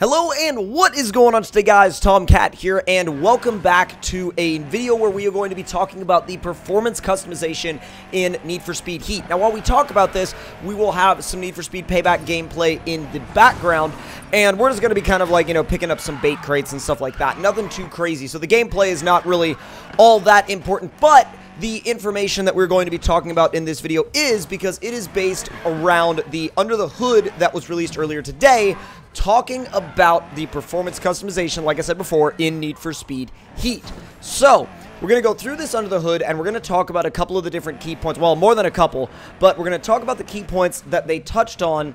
Hello and what is going on today, guys? Tomcat here, and welcome back to a video where we are going to be talking about the performance customization in Need for Speed Heat. Now, while we talk about this, we will have some Need for Speed Payback gameplay in the background, and we're just going to be kind of like, picking up some bait crates and stuff like that. Nothing too crazy, so the gameplay is not really all that important, but the information that we're going to be talking about in this video is because it is based around the Under the Hood that was released earlier today, talking about the performance customization, like I said before, in Need for Speed Heat. So, we're going to go through this Under the Hood, and we're going to talk about a couple of the different key points. Well, more than a couple, but we're going to talk about the key points that they touched on,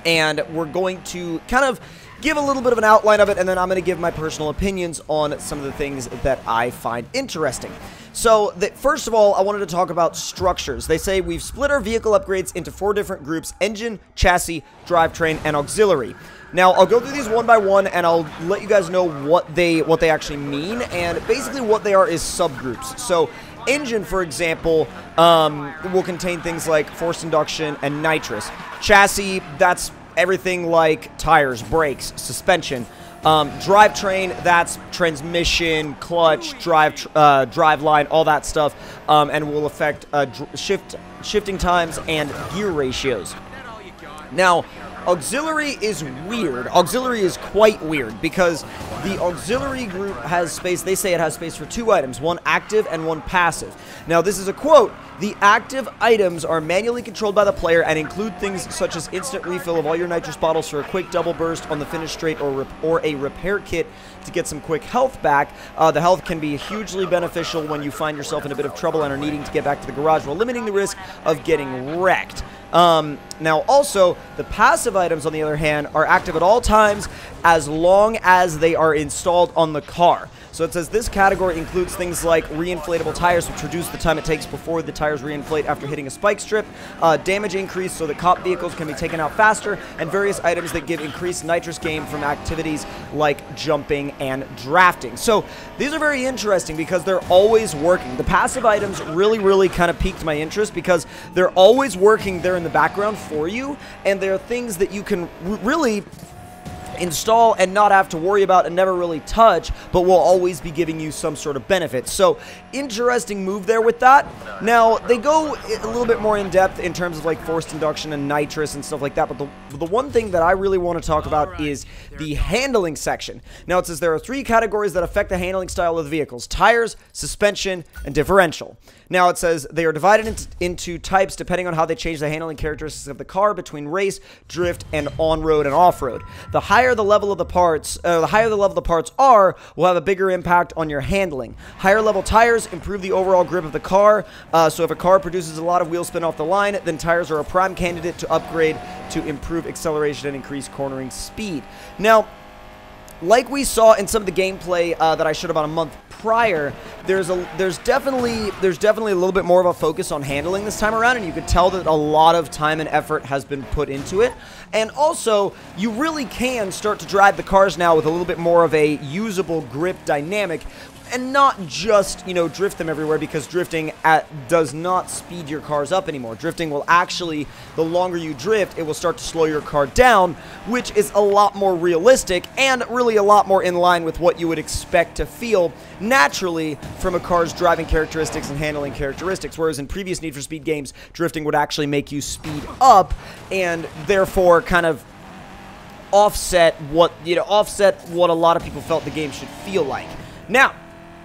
and we're going to kind of give a little bit of an outline of it, and then I'm going to give my personal opinions on some of the things that I find interesting. So, first of all, I wanted to talk about structures. They say we've split our vehicle upgrades into 4 different groups: engine, chassis, drivetrain, and auxiliary. Now, I'll go through these one by one, and I'll let you guys know what they actually mean, and basically what they are is subgroups. So, engine, for example, will contain things like forced induction and nitrous. Chassis, that's everything like tires, brakes, suspension. Drivetrain, that's transmission, clutch, drive line, all that stuff, and will affect shifting times and gear ratios. Now, auxiliary is weird. Auxiliary is quite weird because the auxiliary group has space. They say it has space for 2 items, one active and one passive. Now, this is a quote: "The active items are manually controlled by the player and include things such as instant refill of all your nitrous bottles for a quick double burst on the finish straight, or a repair kit to get some quick health back. The health can be hugely beneficial when you find yourself in a bit of trouble and are needing to get back to the garage while limiting the risk of getting wrecked." Now, also, the passive items, on the other hand, are active at all times as long as they are installed on the car. So it says this category includes things like re-inflatable tires, which reduce the time it takes before the tires re-inflate after hitting a spike strip, damage increase so that cop vehicles can be taken out faster, and various items that give increased nitrous gain from activities like jumping and drafting. So these are very interesting because they're always working. The passive items really kind of piqued my interest because they're always working there in the background for you, and they're things that you can really install and not have to worry about and never really touch, but will always be giving you some sort of benefit. So, interesting move there with that. Now, they go a little bit more in depth in terms of like forced induction and nitrous and stuff like that, but the one thing that I really want to talk about is the handling section. Now, it says there are 3 categories that affect the handling style of the vehicles: tires, suspension, and differential. Now, it says they are divided into types depending on how they change the handling characteristics of the car between race, drift, and on-road and off-road. The higher the level of the parts, are, will have a bigger impact on your handling. Higher level tires improve the overall grip of the car. So if a car produces a lot of wheel spin off the line, then tires are a prime candidate to upgrade to improve acceleration and increase cornering speed. Now, like we saw in some of the gameplay that I showed about a month prior, there's definitely a little bit more of a focus on handling this time around, and you could tell that a lot of time and effort has been put into it. And also, you really can start to drive the cars now with a little bit more of a usable grip dynamic, and not just, drift them everywhere, because drifting does not speed your cars up anymore. Drifting will actually, the longer you drift, it will start to slow your car down, which is a lot more realistic and really a lot more in line with what you would expect to feel naturally from a car's driving characteristics and handling characteristics, whereas in previous Need for Speed games, drifting would actually make you speed up and therefore kind of offset what a lot of people felt the game should feel like. Now,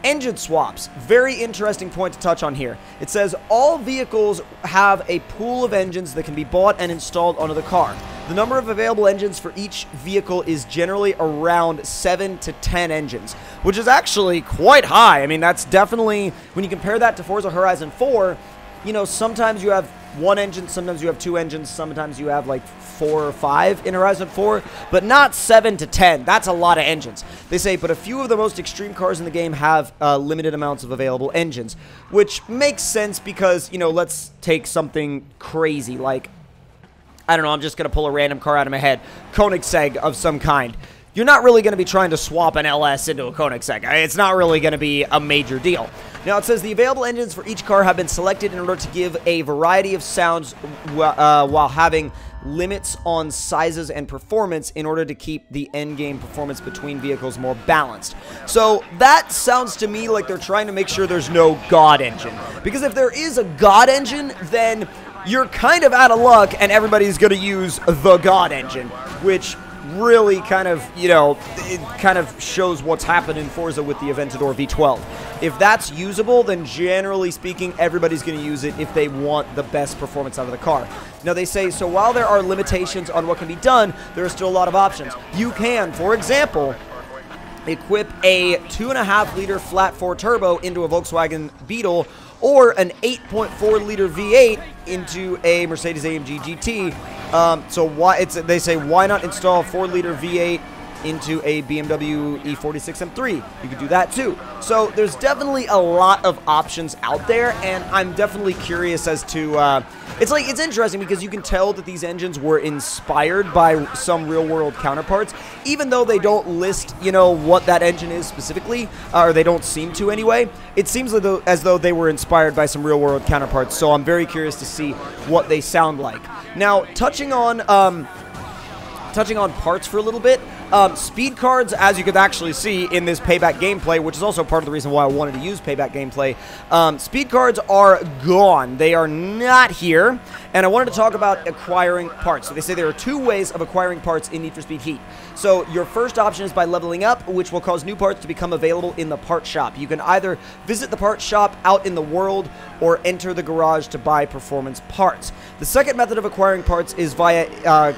engine swaps. Very interesting point to touch on here. It says all vehicles have a pool of engines that can be bought and installed onto the car. The number of available engines for each vehicle is generally around 7 to 10 engines, which is actually quite high. I mean, that's definitely, when you compare that to Forza Horizon 4, sometimes you have 1 engine, sometimes you have 2 engines, sometimes you have like 4 or 5 in Horizon 4, but not 7 to 10. That's a lot of engines. They say, but a few of the most extreme cars in the game have limited amounts of available engines, which makes sense because, let's take something crazy like, I don't know, I'm just going to pull a random car out of my head, Koenigsegg of some kind. You're not really going to be trying to swap an LS into a Koenigsegg. It's not really going to be a major deal. Now, it says the available engines for each car have been selected in order to give a variety of sounds while having limits on sizes and performance in order to keep the end-game performance between vehicles more balanced. So that sounds to me like they're trying to make sure there's no God engine. Because if there is a God engine, then you're kind of out of luck and everybody's going to use the God engine, which really kind of, you know, it kind of shows what's happened in Forza with the Aventador V12. If that's usable, then generally speaking, everybody's going to use it if they want the best performance out of the car. Now, they say, so while there are limitations on what can be done, there are still a lot of options. You can, for example, equip a 2.5-liter flat-4 turbo into a Volkswagen Beetle or an 8.4-liter V8 into a Mercedes-AMG GT. They say, why not install a 4-liter V8 into a BMW E46 M3? You could do that too. So there's definitely a lot of options out there, and I'm definitely curious as to it's interesting because you can tell that these engines were inspired by some real-world counterparts, even though they don't list, you know, what that engine is specifically, or they don't seem to anyway. It seems as though they were inspired by some real-world counterparts, so I'm very curious to see what they sound like. Now, touching on parts for a little bit, speed cards, as you could actually see in this payback gameplay, which is also part of the reason why I wanted to use payback gameplay, speed cards are gone. They are not here, and I wanted to talk about acquiring parts. So they say there are 2 ways of acquiring parts in Need for Speed Heat. So your first option is by leveling up, which will cause new parts to become available in the part shop. You can either visit the part shop out in the world or enter the garage to buy performance parts. The second method of acquiring parts is via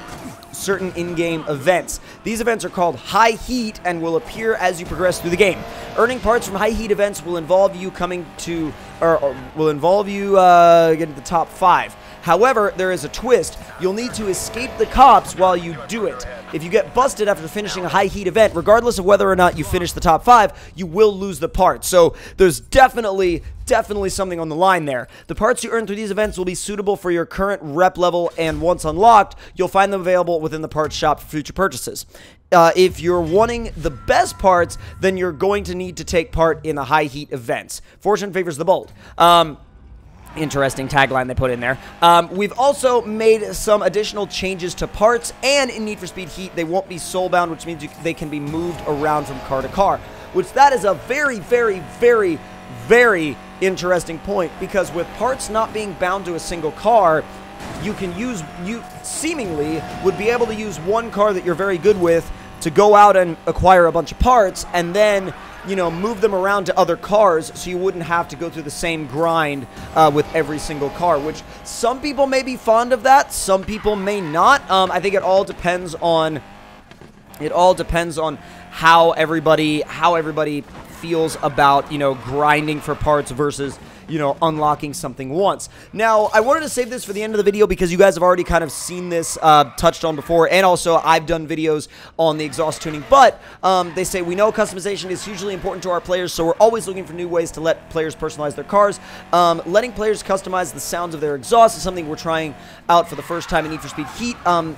certain in-game events. These events are called high heat and will appear as you progress through the game. Earning parts from high heat events will involve you getting to the top 5. However, there is a twist. You'll need to escape the cops while you do it. If you get busted after finishing a high heat event, regardless of whether or not you finish the top 5, you will lose the parts. So there's definitely something on the line there. The parts you earn through these events will be suitable for your current rep level, and once unlocked, you'll find them available within the parts shop for future purchases. If you're wanting the best parts, then you're going to need to take part in the high heat events. Fortune favors the bold. Interesting tagline they put in there. We've also made some additional changes to parts, and in Need for Speed Heat, they won't be soul-bound, which means they can be moved around from car to car, which that is a very, very, very, very interesting point, because with parts not being bound to a single car, you seemingly would be able to use one car that you're very good with to go out and acquire a bunch of parts, and then, you know, move them around to other cars so you wouldn't have to go through the same grind with every single car, which some people may be fond of that, some people may not. I think it all depends on how everybody feels about, you know, grinding for parts versus, you know, unlocking something once. Now, I wanted to save this for the end of the video because you guys have already kind of seen this touched on before, and also I've done videos on the exhaust tuning, but they say, we know customization is hugely important to our players, so we're always looking for new ways to let players personalize their cars. Letting players customize the sounds of their exhaust is something we're trying out for the first time in Need for Speed Heat.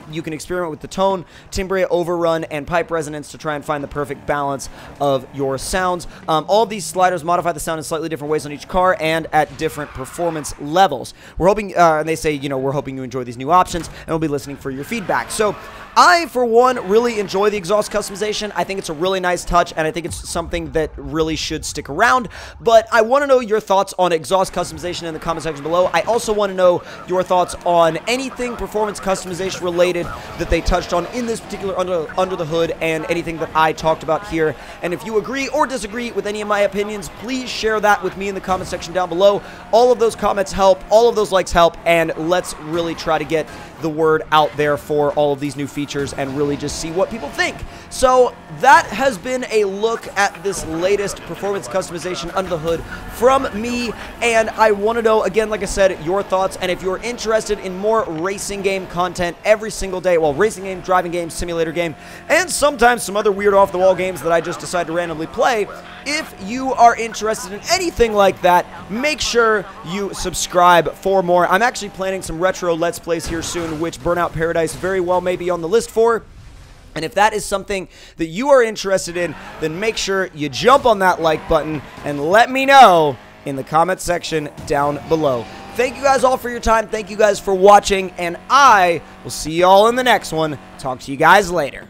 You can experiment with the tone, timbre, overrun, and pipe resonance to try and find the perfect balance of your sounds. All of these sliders modify the sound in slightly different ways on each car and at different performance levels. We're hoping, and they say, you know, we're hoping you enjoy these new options, and we'll be listening for your feedback. So I, for one, really enjoy the exhaust customization. I think it's a really nice touch, and I think it's something that really should stick around. But I want to know your thoughts on exhaust customization in the comment section below. I also want to know your thoughts on anything performance customization related that they touched on in this particular under the hood, and anything that I talked about here. And if you agree or disagree with any of my opinions, please share that with me in the comment section down below. All of those comments help, all of those likes help, and let's really try to get the word out there for all of these new features and really just see what people think. So that has been a look at this latest performance customization under the hood from me, and I want to know, again, like I said, your thoughts. And if you're interested in more racing game content every single day, well, racing game, driving game, simulator game, and sometimes some other weird off-the-wall games that I just decide to randomly play, if you are interested in anything like that, make sure you subscribe for more. I'm actually planning some retro Let's Plays here soon, which Burnout Paradise very well may be on the list for. And if that is something that you are interested in, then make sure you jump on that like button and let me know in the comment section down below. thank you guys all for your time. Thank you guys for watching, and I will see you all in the next one. Talk to you guys later.